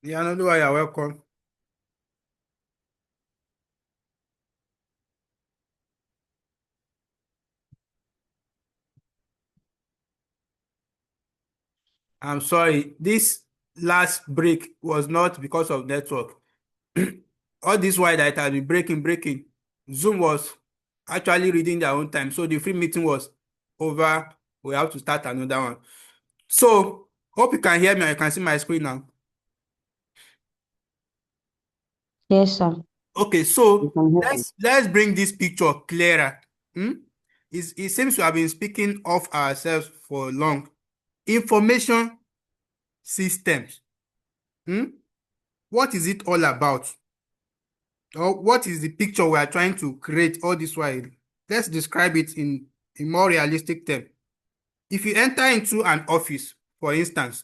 Yeah, no, do you're welcome. I'm sorry. This last break was not because of network. All this while that it has been breaking. Zoom was actually reading their own time. So the free meeting was over. We have to start another one. So hope you can hear me and you can see my screen now. Yes, sir. Okay, You so can hear you. let's bring this picture clearer. It seems we have been speaking of ourselves for long. Information systems. Hmm? What is it all about? Or what is the picture we are trying to create all this while? Let's describe it in a more realistic term. If you enter into an office, for instance,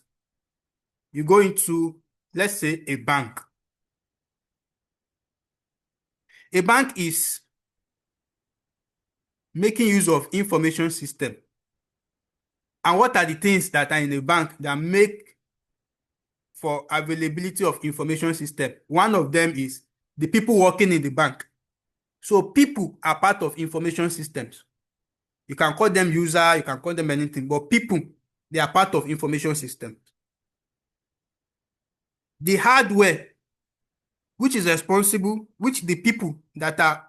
you go into, let's say, a bank. A bank is making use of information system. And what are the things that are in a bank that make for availability of information system? One of them is the people working in the bank. So people are part of information systems. You can call them user, you can call them anything, but people, they are part of information system. The hardware, which is responsible, which the people that are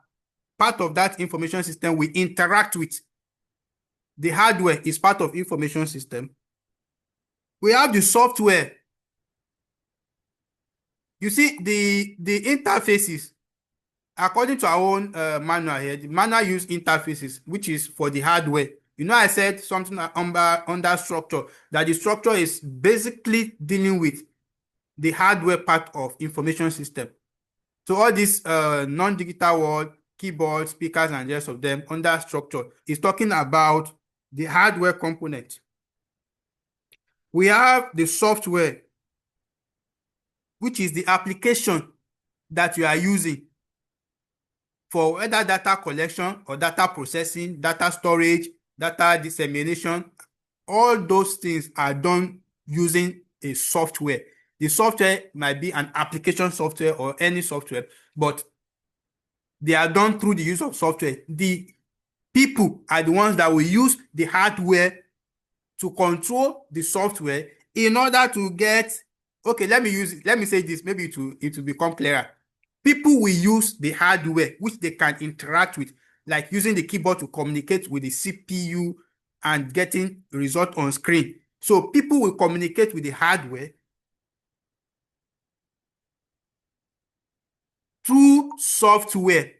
part of that information system will interact with. The hardware is part of information system. We have the software. You see, the interfaces, according to our own manual here, the manual use interfaces, which is for the hardware. You know, I said something under structure, that the structure is basically dealing with the hardware part of information system. So all this non-digital world, keyboard, speakers, and the rest of them under structure is talking about the hardware component. We have the software, which is the application that you are using for whether data collection or data processing, data storage, data dissemination. All those things are done using a software. The software might be an application software or any software, but they are done through the use of software. The people are the ones that will use the hardware to control the software in order to get, okay, let me say this, maybe it will become clearer. People will use the hardware which they can interact with, like using the keyboard to communicate with the CPU and getting result on screen. So people will communicate with the hardware through software.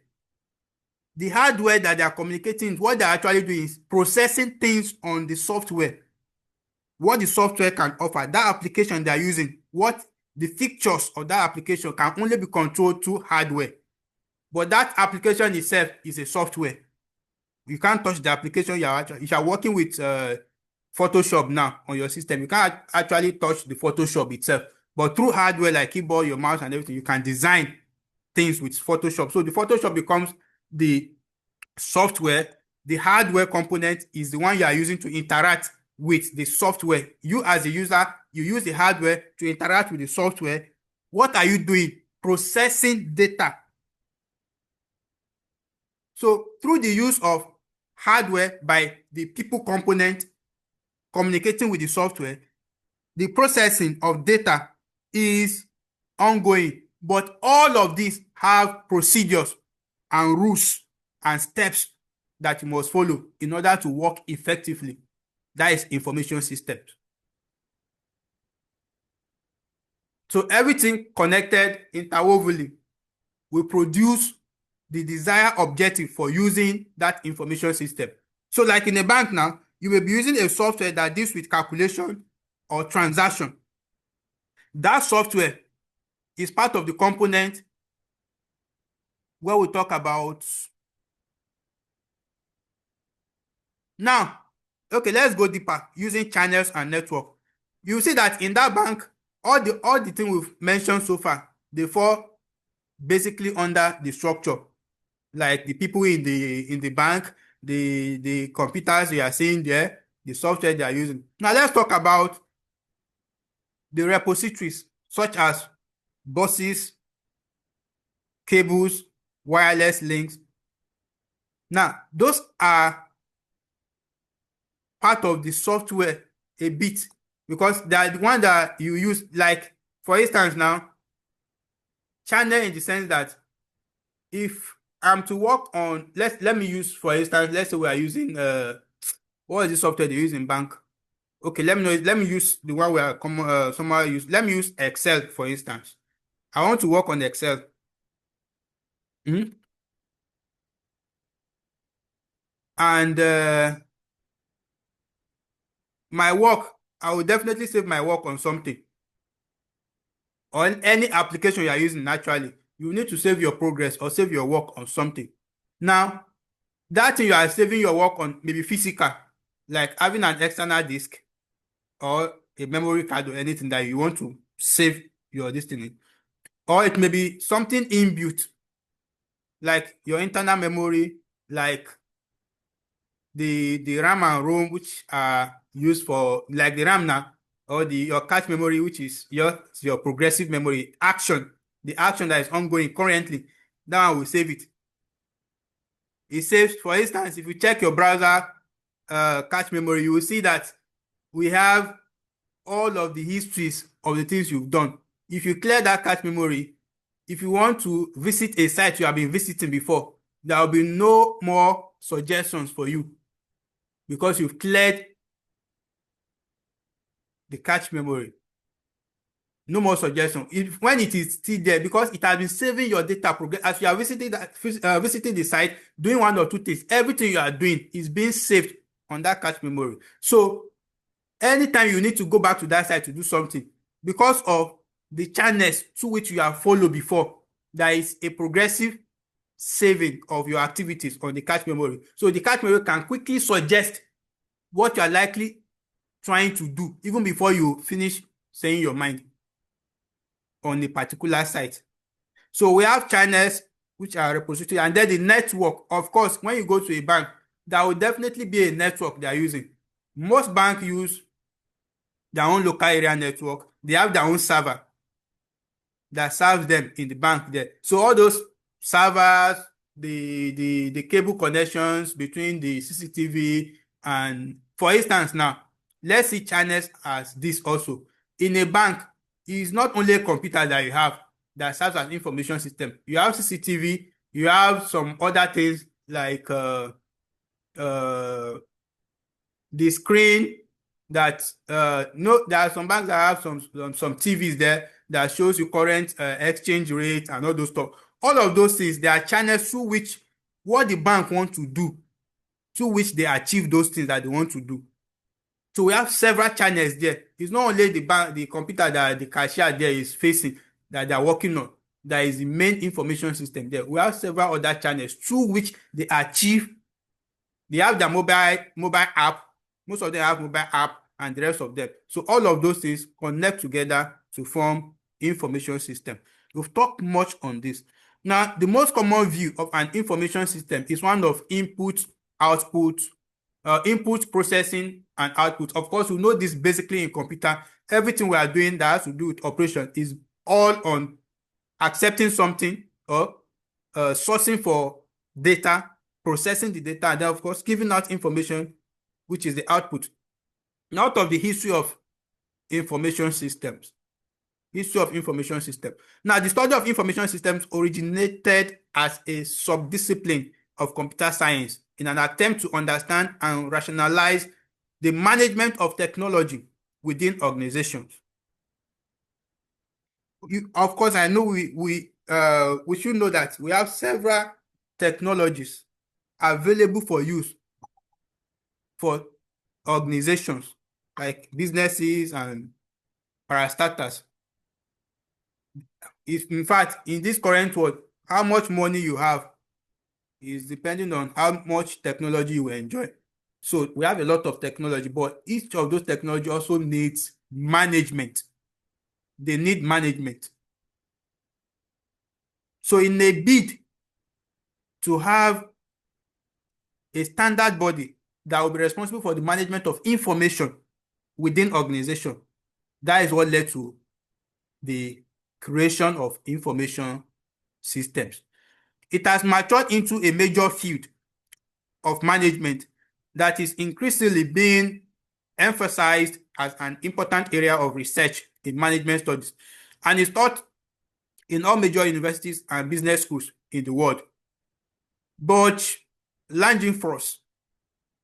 The hardware that they are communicating, what they're actually doing is processing things on the software. What the software can offer, that application they're using, what the features of that application can only be controlled through hardware. But that application itself is a software. You can't touch the application if you're working with Photoshop now on your system, you can't actually touch the Photoshop itself. But through hardware like keyboard, your mouse, and everything, you can design things with Photoshop. So the Photoshop becomes the software. The hardware component is the one you are using to interact with the software. You as a user, you use the hardware to interact with the software. What are you doing? Processing data. So through the use of hardware by the people component communicating with the software, the processing of data is ongoing. But all of these have procedures and rules and steps that you must follow in order to work effectively. That is information systems. So everything connected interwovenly will produce the desired objective for using that information system. So like in a bank now, you will be using a software that deals with calculation or transaction. That software is part of the component where we talk about. Now, okay, let's go deeper using channels and network. You see that in that bank, all the things we've mentioned so far, they fall basically under the structure, like the people in the bank, the computers you are seeing there, the software they are using. Now let's talk about the repositories such as buses, cables, wireless links. Now, those are part of the software a bit, because they are the one that you use. Like, for instance, now, channel, in the sense that if I'm to work on, let me use, for instance, let's say we are using what is the software they use in bank? Okay, let me use the one we are common somehow use. Let me use Excel, for instance. I want to work on Excel. Mhm. And my work, I will definitely save my work on something, or any application you are using. Naturally, you need to save your progress or save your work on something. Now, that thing you are saving your work on may be physical, like having an external disk or a memory card or anything that you want to save your destiny. Or it may be something inbuilt, like your internal memory, like the RAM and ROM, which are used for, like the RAM now, or your cache memory, which is your progressive memory action, the action that is ongoing currently. That one will save it. It saves, for instance, if you check your browser cache memory, you will see that we have all of the histories of the things you've done. If you clear that cache memory, if you want to visit a site you have been visiting before, there will be no more suggestions for you, because you've cleared the cache memory. No more suggestion. When it is still there, because it has been saving your data progress as you are visiting the site, doing one or two things, everything you are doing is being saved on that cache memory. So anytime you need to go back to that site to do something, because of the channels through which you have followed before, there is a progressive saving of your activities on the cache memory. So the cache memory can quickly suggest what you are likely trying to do even before you finish saying your mind on a particular site. So we have channels, which are repository, and then the network. Of course, when you go to a bank, there will definitely be a network they are using. Most banks use their own local area network. They have their own server that serves them in the bank there. So all those servers, the cable connections between the CCTV, and, for instance, now let's see channels as this also. In a bank, it's not only a computer that you have that serves as information system. You have CCTV, you have some other things like uh the screen that no, there are some banks that have some TVs there that shows you current exchange rate and all those stuff. All of those things, there are channels through which what the bank wants to do, through which they achieve those things that they want to do. So we have several channels there. It's not only the computer that the cashier there is facing that they are working on. That is the main information system there. We have several other channels through which they achieve. They have their mobile app. Most of them have mobile app, and the rest of them. So all of those things connect together to form information system. We've talked much on this. Now, the most common view of an information system is one of input, output, input, processing, and output. Of course, we know this basically in computer. Everything we are doing that has to do with operation is all on accepting something, or sourcing for data, processing the data, and then, of course, giving out information, which is the output. Now, out of the history of information systems. History of information system. Now, the study of information systems originated as a subdiscipline of computer science in an attempt to understand and rationalize the management of technology within organizations. Of course, I know we should know that we have several technologies available for use for organizations like businesses and parastatals. If, in fact, in this current world, how much money you have is depending on how much technology you enjoy. So we have a lot of technology, but each of those technology also needs management. They need management. So in a bid to have a standard body that will be responsible for the management of information within organization, that is what led to the creation of information systems. It has matured into a major field of management that is increasingly being emphasized as an important area of research in management studies and is taught in all major universities and business schools in the world. But Langenfrost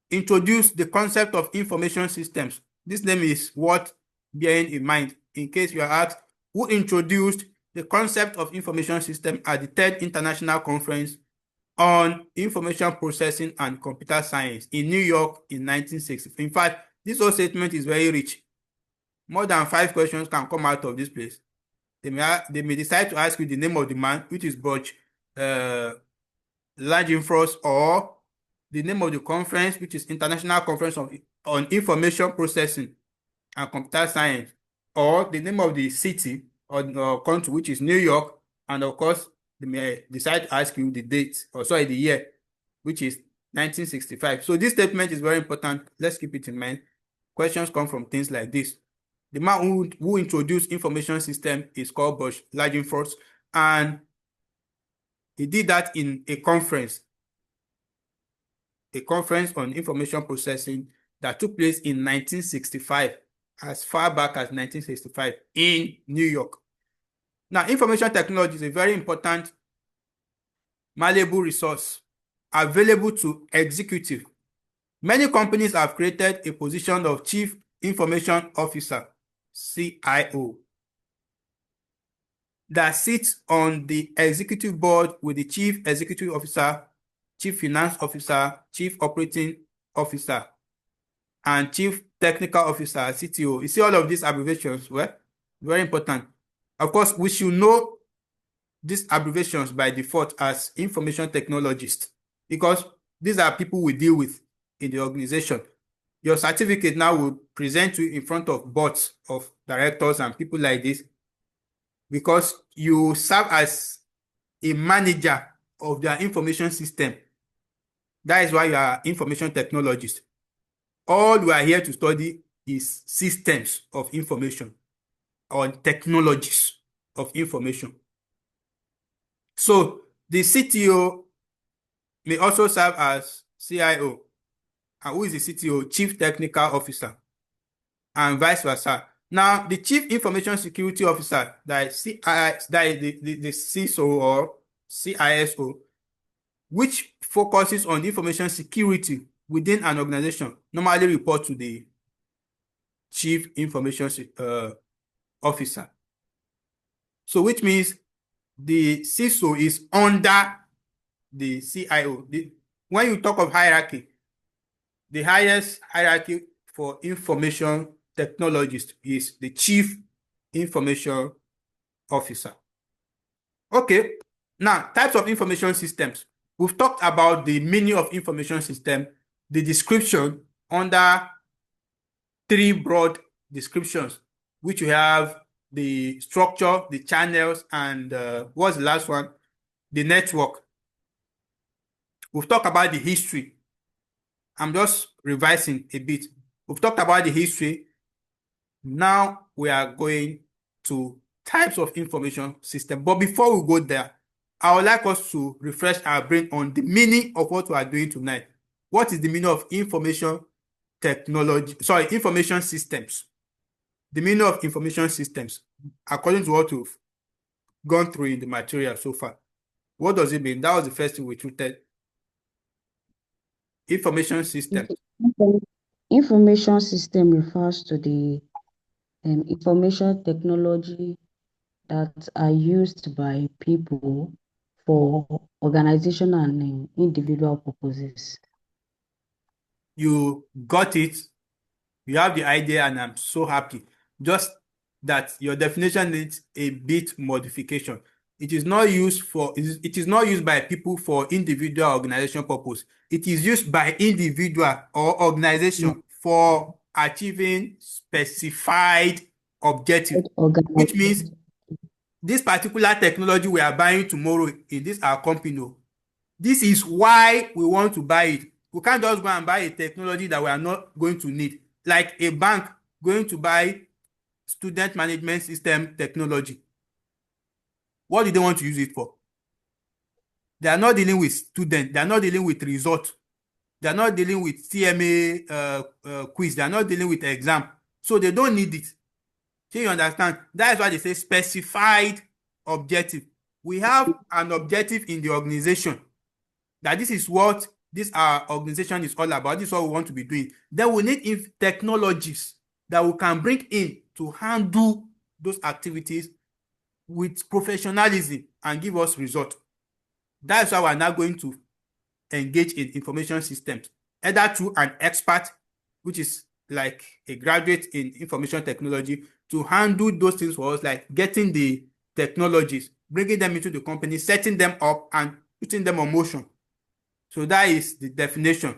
introduced the concept of information systems. This name is worth bearing in mind in case you are asked who introduced the concept of information system at the Third International Conference on Information Processing and Computer Science in New York in 1960. In fact, this whole statement is very rich. More than 5 questions can come out of this place. They may decide to ask you the name of the man, which is Butch Langenfrost, or the name of the conference, which is International Conference on Information Processing and Computer Science, or the name of the city or country, which is New York, and of course, they may decide to ask you the date, or sorry, the year, which is 1965. So this statement is very important. Let's keep it in mind. Questions come from things like this. The man who introduced information system is called Bush Langenfrost, and he did that in a conference on information processing that took place in 1965, as far back as 1965 in New York. Now, information technology is a very important, malleable resource available to executive. Many companies have created a position of Chief Information Officer, CIO, that sits on the executive board with the Chief Executive Officer, Chief Finance Officer, Chief Operating Officer, and Chief Technical Officer, CTO. You see all of these abbreviations? Well, very important. Of course, we should know these abbreviations by default as information technologists, because these are people we deal with in the organization. Your certificate now will present you in front of boards of directors and people like this, because you serve as a manager of their information system. That is why you are information technologist. All you are here to study is systems of information or technologies of information. So the CTO may also serve as CIO. And who is the CTO? Chief Technical Officer, and vice versa. Now, the Chief Information Security Officer, that is the CISO or CISO, which focuses on information security within an organization, normally report to the Chief Information Officer. So which means the CISO is under the CIO. When you talk of hierarchy, the highest hierarchy for information technologist is the Chief Information Officer. Okay, now types of information systems. We've talked about the meaning of information system, the description under 3 broad descriptions, which we have the structure, the channels, and what's the last one? The network. We've talked about the history. I'm just revising a bit. We've talked about the history. Now we are going to types of information system. But before we go there, I would like us to refresh our brain on the meaning of what we are doing tonight. What is the meaning of information systems? The meaning of information systems, according to what we've gone through in the material so far. What does it mean? That was the first thing we treated. Information system. Information system refers to the information technology that are used by people for organizational and individual purposes. You got it. You have the idea, and I'm so happy. Just that your definition needs a bit modification. It is not used by people for individual organization purpose. It is used by individual or organization for achieving specified objective, which means this particular technology we are buying tomorrow in this our company, this is why we want to buy it. We can't just go and buy a technology that we are not going to need, like a bank going to buy student management system technology. What do they want to use it for? They are not dealing with students. They are not dealing with results. They are not dealing with CMA quiz. They are not dealing with exam. So they don't need it. So you understand? That is why they say specified objective. We have an objective in the organization that this is what this our organization is all about. This is what we want to be doing. Then we need technologies that we can bring in to handle those activities with professionalism and give us results. That's why we're now going to engage in information systems, either through an expert, which is like a graduate in information technology, to handle those things for us, like getting the technologies, bringing them into the company, setting them up, and putting them on motion. So that is the definition.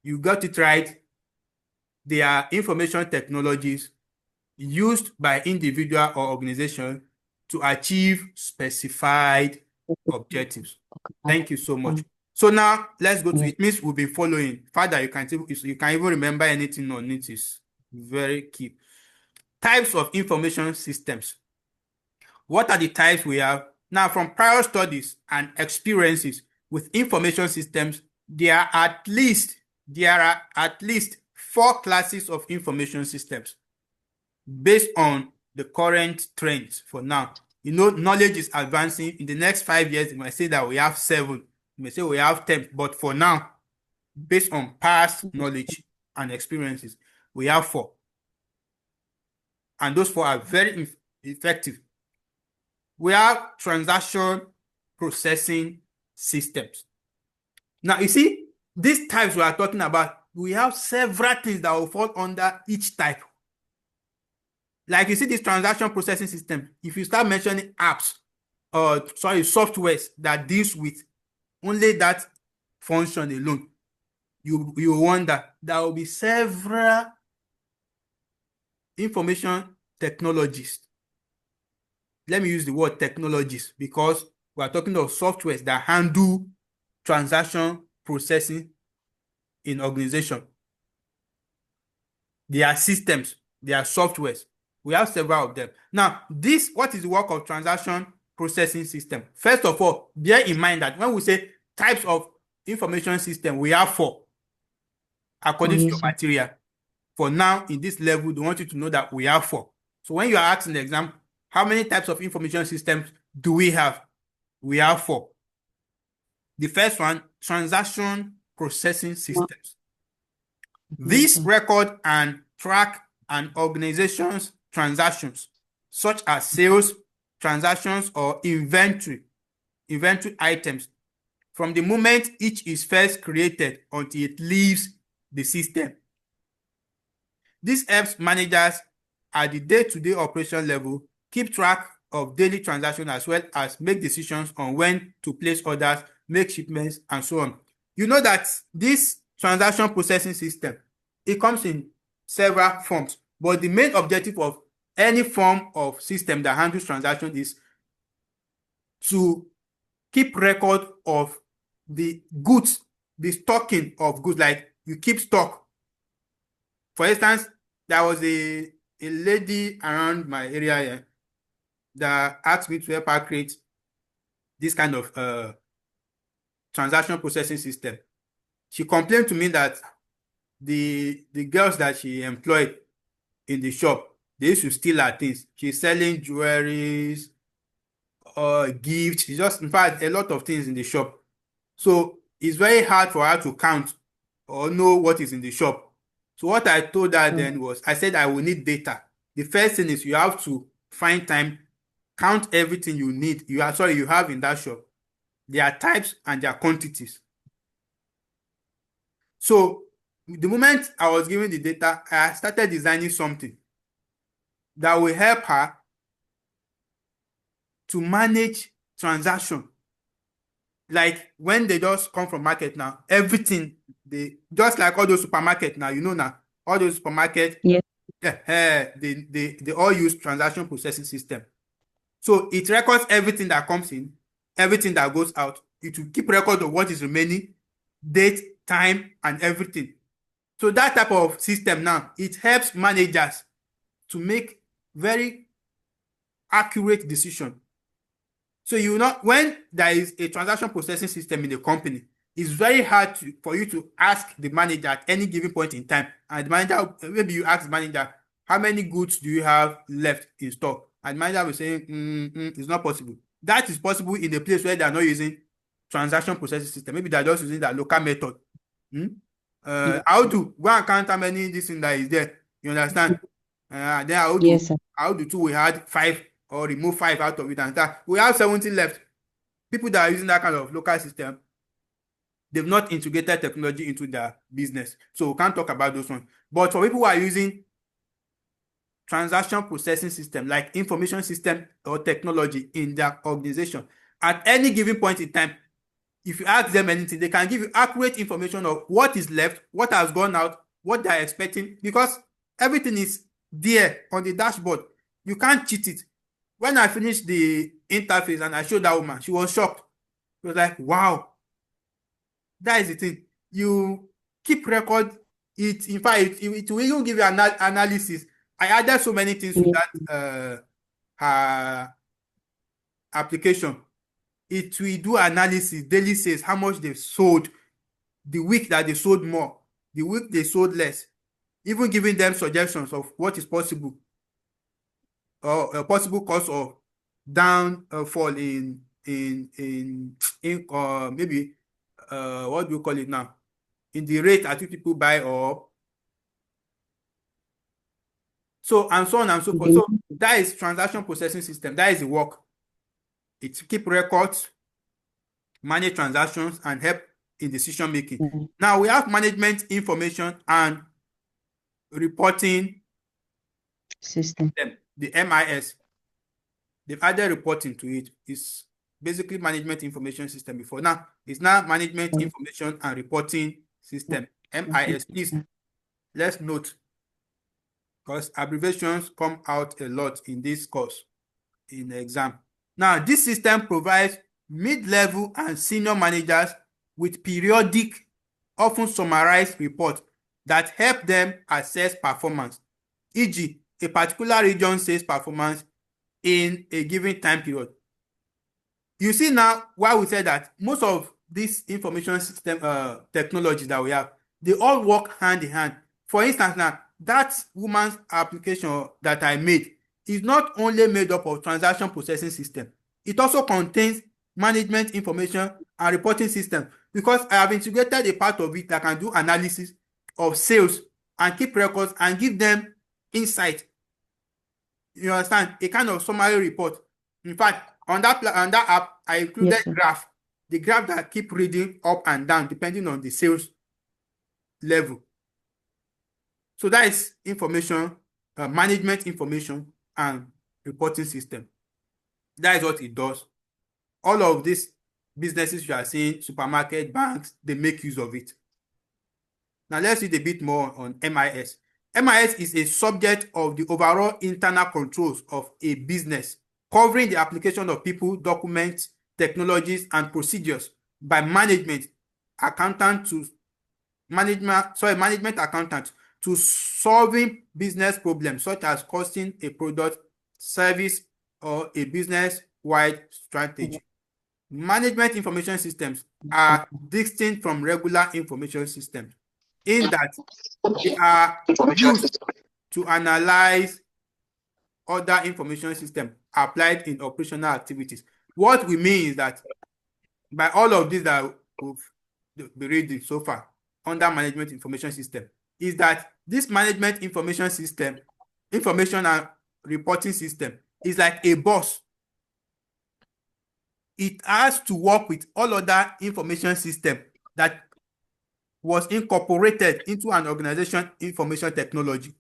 You got it right. They are information technologies used by individual or organization to achieve specified objectives. Thank you so much. So now let's go to it. Means we'll be following. Father, you can even remember anything on it. Is very key. Types of information systems. What are the types we have? Now, from prior studies and experiences with information systems, there are at least 4 classes of information systems based on the current trends for now. You know, knowledge is advancing. In the next 5 years, you might say that we have 7. You may say we have 10. But for now, based on past knowledge and experiences, we have 4. And those 4 are very effective. We have transaction processing systems. Now, you see, these types we are talking about, we have several things that will fall under each type. Like you see this transaction processing system, if you start mentioning apps, softwares that deals with only that function alone, you wonder there will be several information technologists. Let me use the word technologists because we are talking of softwares that handle transaction processing in organization. They are systems, they are softwares. We have several of them. Now, what is the work of transaction processing system? First of all, bear in mind that when we say types of information system, we have 4 according to your material. For now, in this level, they want you to know that we have 4. So when you are asked in the exam, how many types of information systems do we have? We have 4. The first one, transaction processing systems. This record and track an organization's transactions, such as sales, transactions, or inventory items, from the moment each is first created until it leaves the system. This helps managers at the day-to-day operation level keep track of daily transactions as well as make decisions on when to place orders, make shipments, and so on. You know that this transaction processing system, it comes in several forms, but the main objective of any form of system that handles transactions is to keep record of the goods, the stocking of goods, like you keep stock. For instance, there was a lady around my area here that asked me to help her create this kind of transaction processing system. She complained to me that the girls that she employed in the shop, they used to steal her things. She's selling jewelries, gifts. She just, in fact, a lot of things in the shop. So it's very hard for her to count or know what is in the shop. So what I told her then was, I said I will need data. The first thing is you have to find time, count everything you need. You have in that shop. Their types and their quantities. So the moment I was given the data, I started designing something that will help her to manage transaction. Like when they just come from market now, everything, they just like all those supermarkets now, now, all those supermarkets, they all use transaction processing system. So it records everything that comes in, everything that goes out. It will keep record of what is remaining, date, time, and everything. So that type of system now, it helps managers to make very accurate decisions. So you know, when there is a transaction processing system in the company, it's very hard for you to ask the manager at any given point in time. And the manager, maybe you ask the manager, how many goods do you have left in stock? And the manager will say, it's not possible. That is possible in a place where they are not using transaction processing system. Maybe they're just using that local method. How to go and count how many this thing that is there. You understand? Then Yes, sir. how do two we had 5 or remove 5 out of it and that we have 70 left. People that are using that kind of local system, they've not integrated technology into their business. So we can't talk about those ones. But for people who are using transaction processing system, like information system or technology in their organization, at any given point in time, if you ask them anything, they can give you accurate information of what is left, what has gone out, what they're expecting, because everything is there on the dashboard. You can't cheat it. When I finished the interface and I showed that woman, she was shocked. She was like, wow, that is the thing. You keep record it. In fact, it will even give you an analysis. I added so many things to Yes, that her application. It will do analysis, daily sales, how much they've sold, the week that they sold more, the week they sold less, even giving them suggestions of what is possible or a possible cause of downfall in maybe what do you call it now, in the rate at which people buy, or so and so on and so forth. the- So that is transaction processing system. That is the work. It keep records, manage transactions, and help in decision making. Now we have management information and reporting system. the MIS. They've added reporting to it. It's basically management information system before. Now it's now management information and reporting system, MIS. Please, let's note, because abbreviations come out a lot in this course, in the exam. Now, this system provides mid-level and senior managers with periodic, often summarized reports that help them assess performance, e.g., a particular region sales performance in a given time period. You see now why we said that most of these information system technologies that we have, they all work hand in hand. For instance, now that woman's application that I made is not only made up of transaction processing system, it also contains management information and reporting system, because I have integrated a part of it that can do analysis of sales and keep records and give them insight. You understand? A kind of summary report. In fact, on that app, I included Yes, sir. graph, the graph that keep reading up and down depending on the sales level. So that is information, management information and reporting system. That is what it does. All of these businesses you are seeing, supermarket, banks, they make use of it. Now let's read a bit more on MIS. MIS is a subject of the overall internal controls of a business, covering the application of people, documents, technologies, and procedures by management accountant to management accountant to solving business problems such as costing a product, service, or a business-wide strategy. Management information systems are distinct from regular information systems in that they are used to analyze other information systems applied in operational activities. What we mean is that by all of this that we've been reading so far under management information system, is that this management information system, information and reporting system, is like a boss. It has to work with all other information system that was incorporated into an organization information technology.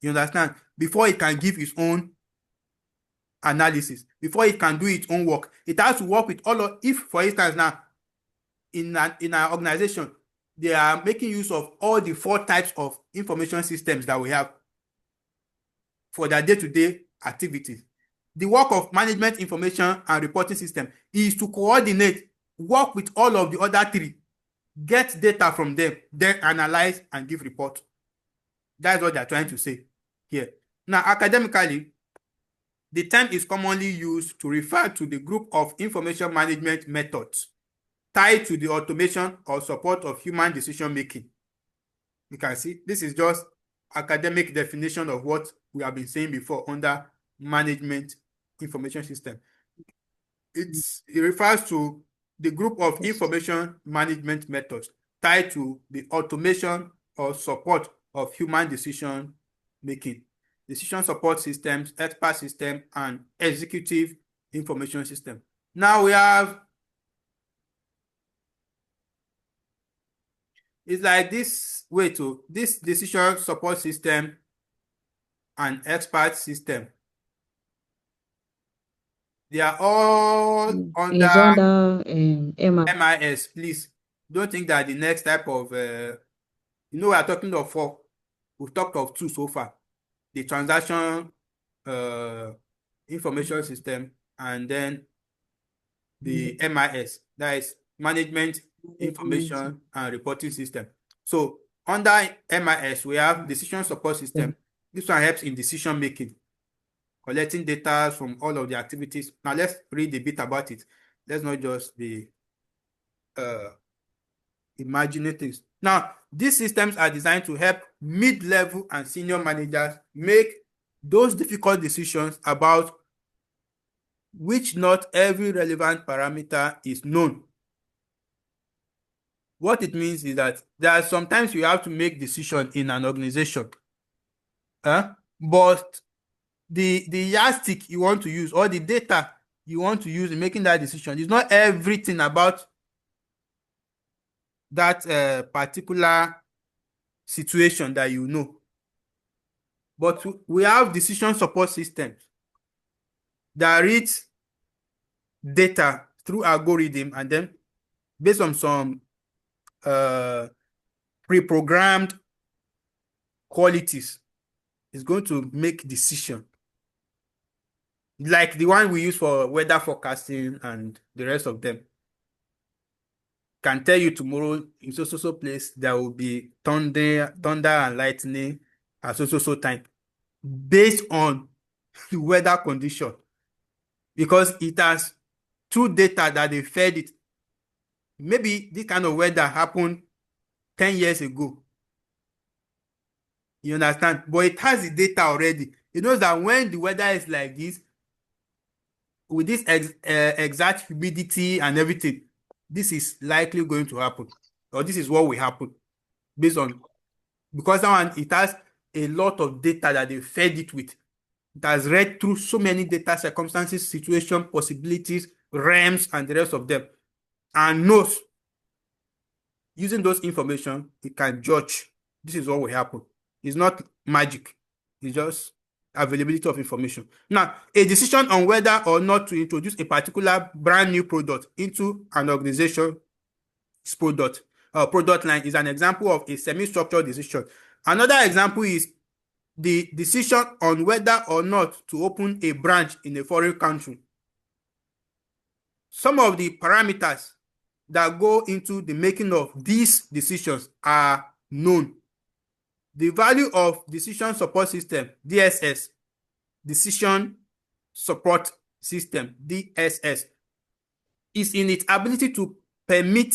You understand? Before it can give its own analysis, before it can do its own work, it has to work with all of, if for instance now in an organization they are making use of all the 4 types of information systems that we have for their day-to-day activities. The work of management information and reporting system is to coordinate, work with all of the other 3, get data from them, then analyze and give report. That's what they're trying to say here. Now, academically, The term is commonly used to refer to the group of information management methods tied to the automation or support of human decision making. You can see this is just academic definition of what we have been saying before under management information system. It refers to the group of information management methods tied to the automation or support of human decision making. Decision support systems, expert system, and executive information system. Now we have, it's like this way to this decision support system and expert system. They are all It's under under MI. MIS. Please don't think that the next type of we are talking of 4. We've talked of 2 so far. The transaction information system, and then the MIS, that is management information and reporting system. So under MIS, we have decision support system. This one helps in decision making, collecting data from all of the activities. Now let's read a bit about it. Let's not just be imagining things. Now, these systems are designed to help mid-level and senior managers make those difficult decisions about which not every relevant parameter is known. What it means is that there are sometimes you have to make decisions in an organization, but the yardstick you want to use or the data you want to use in making that decision is not everything about that particular situation that you know. But we have decision support systems that reads data through algorithm, and then based on some pre-programmed qualities, is going to make decision. Like the one we use for weather forecasting and the rest of them. Can tell you tomorrow in so place there will be thunder and lightning at so time based on the weather condition, because it has true data that they fed it. Maybe this kind of weather happened 10 years ago. You understand? But it has the data already. It knows that when the weather is like this, with this exact humidity and everything, this is likely going to happen, or this is what will happen based on, because that one, it has a lot of data that they fed it with. It has read through so many data, circumstances, situation, possibilities, realms, and the rest of them, and knows using those information, it can judge this is what will happen. It's not magic. It's just availability of information. Now, a decision on whether or not to introduce a particular brand new product into an organization's product line is an example of a semi-structured decision. Another example is the decision on whether or not to open a branch in a foreign country. Some of the parameters that go into the making of these decisions are known. The value of decision support system, DSS, decision support system, DSS, is in its ability to permit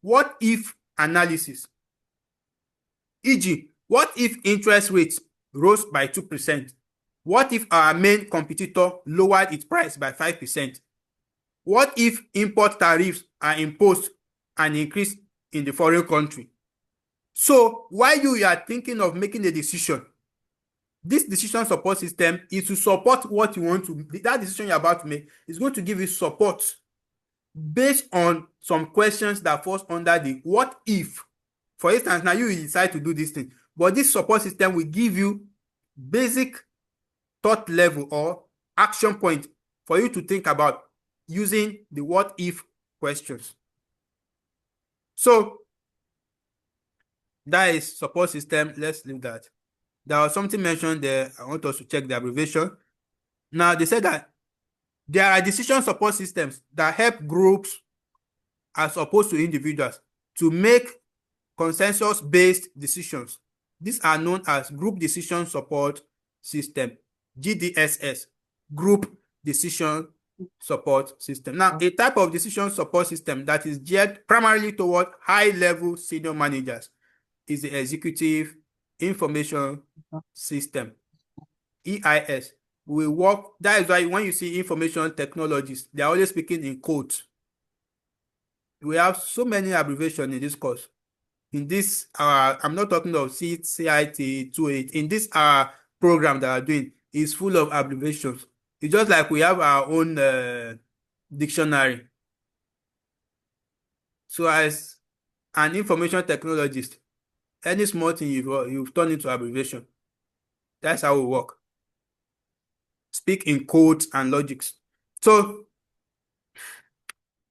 what if analysis. E.g., what if interest rates rose by 2%? What if our main competitor lowered its price by 5%? What if import tariffs are imposed and increased in the foreign country? So while you are thinking of making a decision, this decision support system is to support what you want to, that decision you're about to make is going to give you support based on some questions that falls under the what if. For instance, now you decide to do this thing, but this support system will give you basic thought level or action point for you to think about using the what if questions. So that is support system. Let's leave that. There was something mentioned there. I want us to check the abbreviation. Now, they said that there are decision support systems that help groups as opposed to individuals to make consensus-based decisions. These are known as group decision support system, GDSS. group decision support system. Now, a type of decision support system that is geared primarily toward high-level senior managers is the Executive Information System, EIS. That is why when you see information technologies, they are always speaking in quotes. We have so many abbreviations in this course. In this, I'm not talking of CIT208. In this program that I'm doing is full of abbreviations. It's just like we have our own dictionary. So as an information technologist, any small thing you've turned into abbreviation. That's how we work. Speak in codes and logics. So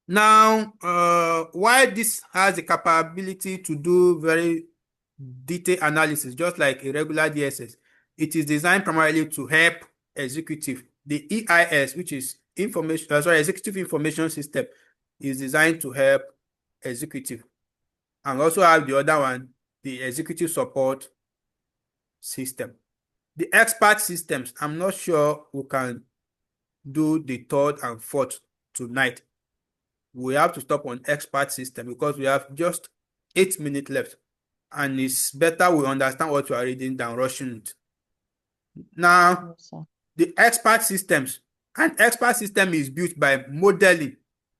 now, while this has the capability to do very detailed analysis, just like a regular DSS, it is designed primarily to help executive. The EIS, which is Executive Information System, is designed to help executive. And also have the other one, the Executive Support System. The expert systems, I'm not sure we can do the third and fourth tonight. We have to stop on expert system because we have just 8 minutes left. And it's better we understand what we are reading than rushing it. Now, the expert systems. An expert system is built by modeling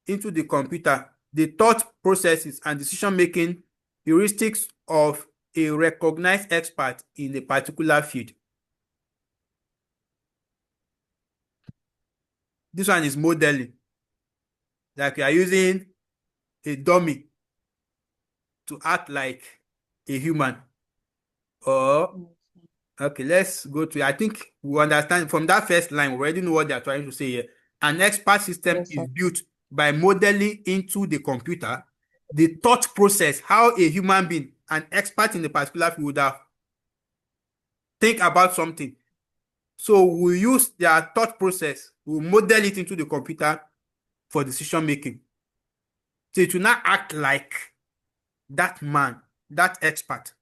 into the computer the thought processes and decision-making heuristics of a recognized expert in a particular field. This one is modeling. Like you are using a dummy to act like a human. Or, okay, let's go to, I think we understand from that first line, we already know what they are trying to say here. An expert system is built by modeling into the computer the thought process, how a human being, an expert in a particular field, would have think about something. So we use their thought process, we model it into the computer for decision making. So it will not act like that man, that expert.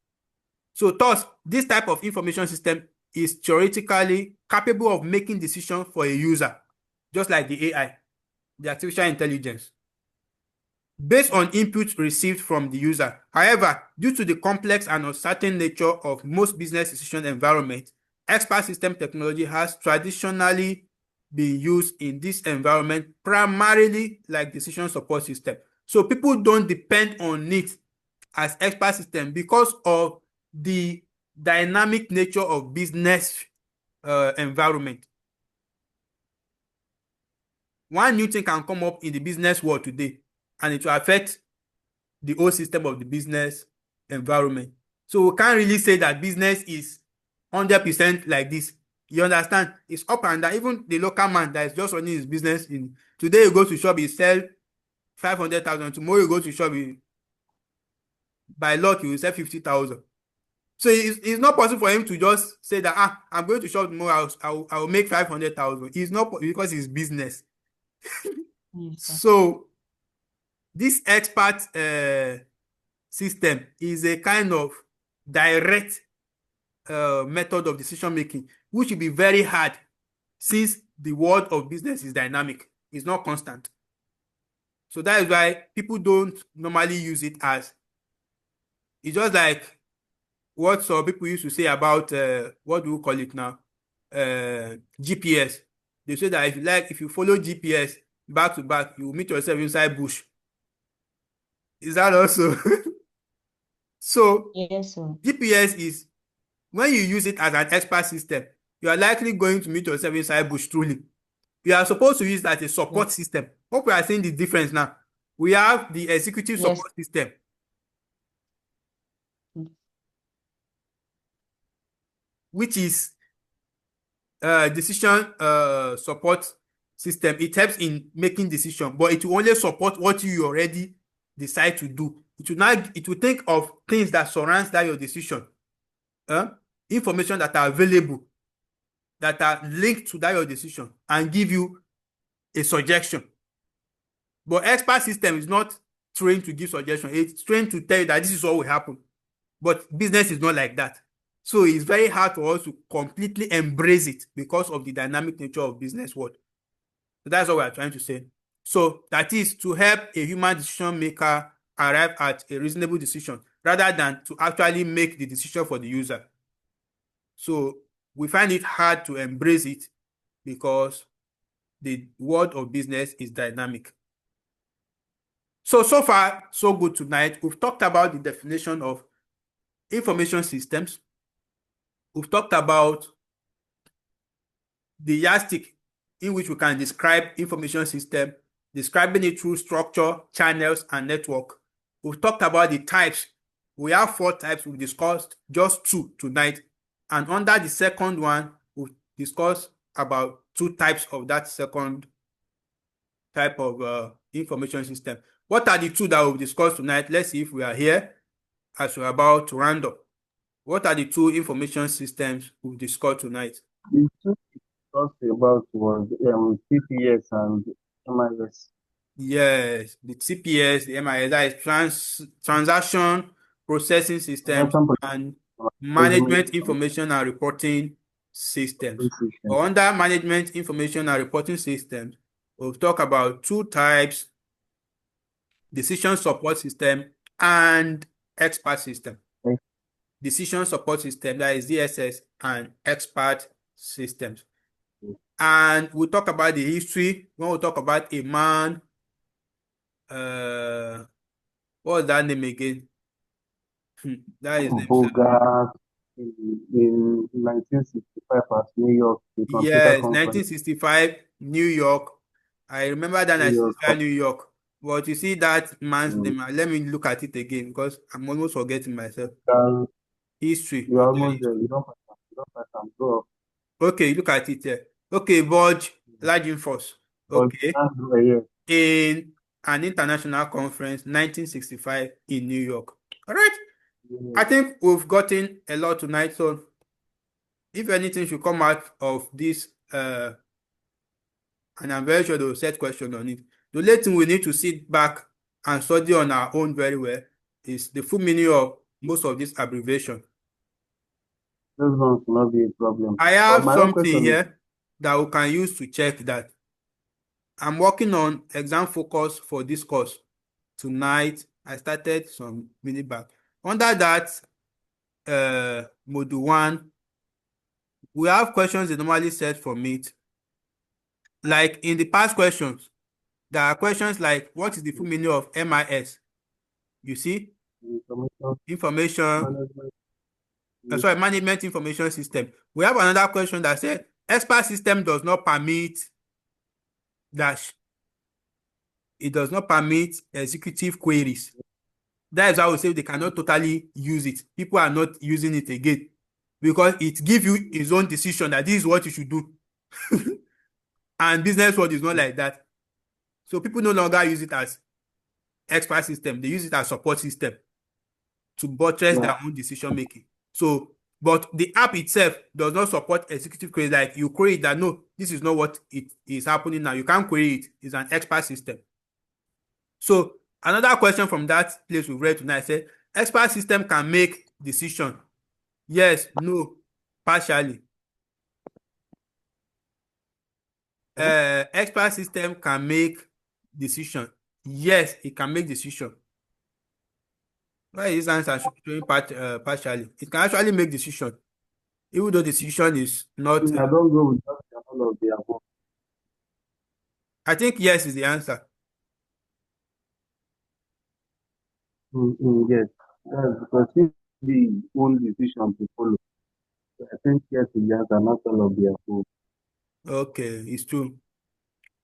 So thus, this type of information system is theoretically capable of making decisions for a user, just like the AI, the artificial intelligence, based on input received from the user. However, due to the complex and uncertain nature of most business decision environments, expert system technology has traditionally been used in this environment primarily like decision support system. So people don't depend on it as expert system because of the dynamic nature of business environment. One new thing can come up in the business world today, and it will affect the whole system of the business environment. So we can't really say that business is 100% like this. You understand? It's up and down. Even the local man that is just running his business, today you go to shop, he sell 500,000. Tomorrow you go to shop, by luck you will sell 50,000. So it's not possible for him to just say that I'm going to shop tomorrow, I will make 500,000. It's not because it's business. So this expert system is a kind of direct method of decision making, which will be very hard since the world of business is dynamic, it's not constant. So that is why people don't normally use it as, it's just like what some people used to say about what do we call it now? GPS. They say that if you follow GPS back to back, you will meet yourself inside bush. Is that also? So Yes, sir. GPS is, when you use it as an expert system, you are likely going to meet yourself inside bush truly. You are supposed to use that as a support system. Hope we are seeing the difference now. We have the executive support system, which is decision support system. It helps in making decision, but it will only support what you already decide to do. It will think of things that surrounds that your decision, information that are available, that are linked to that your decision, and give you a suggestion. But expert system is not trained to give suggestion. It's trained to tell you that this is what will happen. But business is not like that. So it's very hard for us to completely embrace it because of the dynamic nature of business world. So that's what we are trying to say. So that is to help a human decision maker arrive at a reasonable decision rather than to actually make the decision for the user. So we find it hard to embrace it because the world of business is dynamic. So far, so good tonight. We've talked about the definition of information systems. We've talked about the yardstick in which we can describe information system, describing it through structure, channels, and network. We've talked about the types. We have 4 types. We've discussed just 2 tonight. And under the second one, we've discussed about 2 types of that second type of information system. What are the 2 that we've discussed tonight? Let's see if we are here as we're about to round up. What are the 2 information systems we've discussed tonight? The two we talked about was CPS and MIS. Yes, the TPS, the MIS, that is transaction processing systems Transaction and Processing management information and reporting systems. System. But under management information and reporting systems, we'll talk about 2 types: decision support system and expert system. Okay. Decision support system, that is DSS, and expert systems. And we'll talk about the history when we talk about a man. What was that name again? That is name, sir. Bogart in 1965 at New York, the computer Yes, conference. 1965, New York. I remember that New York. 1965 New York. But you see that man's Mm. name. Let me look at it again because I'm almost forgetting myself. History. You're Okay. almost there. You don't pass them. Go up. Okay, look at it here. Okay, Budge Lajinfos. But Okay. yeah. In an international conference, 1965 in New York. All right. I think we've gotten a lot tonight. So if anything should come out of this, and I'm very sure they will set question on it, the only thing we need to sit back and study on our own very well is the full meaning of most of this abbreviation. Those ones will not be a problem. I have my own something question here that we can use to check that. I'm working on exam focus for this course tonight. I started some minute back. Under that module 1, we have questions they normally set from it. Like in the past questions, there are questions like, what is the full meaning of MIS? You see? Information. Management information system. We have another question that said, expert system does not permit dash. It does not permit executive queries. That is how we say they cannot totally use it. People are not using it again because it gives you its own decision that this is what you should do. And business world is not like that. So people no longer use it as expert system. They use it as support system to buttress their own decision making. So, but the app itself does not support executive queries. Like you query that, no, this is not what it is happening now. You can't query it. It's an expert system. So another question from that place we've read tonight said, expert system can make decision. Yes, no, partially. Expert system can make decision. Yes, it can make decision. Why is this answer showing partially? It can actually make decision, even though decision is not. I don't go with all of the above. I think yes is the answer. Yes, that's because it's the own decision to follow. I think yes is the answer, not all of the above. Okay, it's true.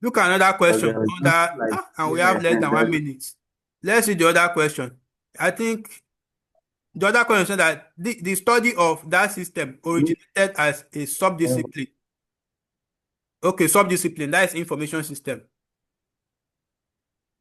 Look at another question. And we have less than 1 minute. Let's see the other question. I think the other question said that the study of that system originated as a subdiscipline. Okay, subdiscipline, that is information system.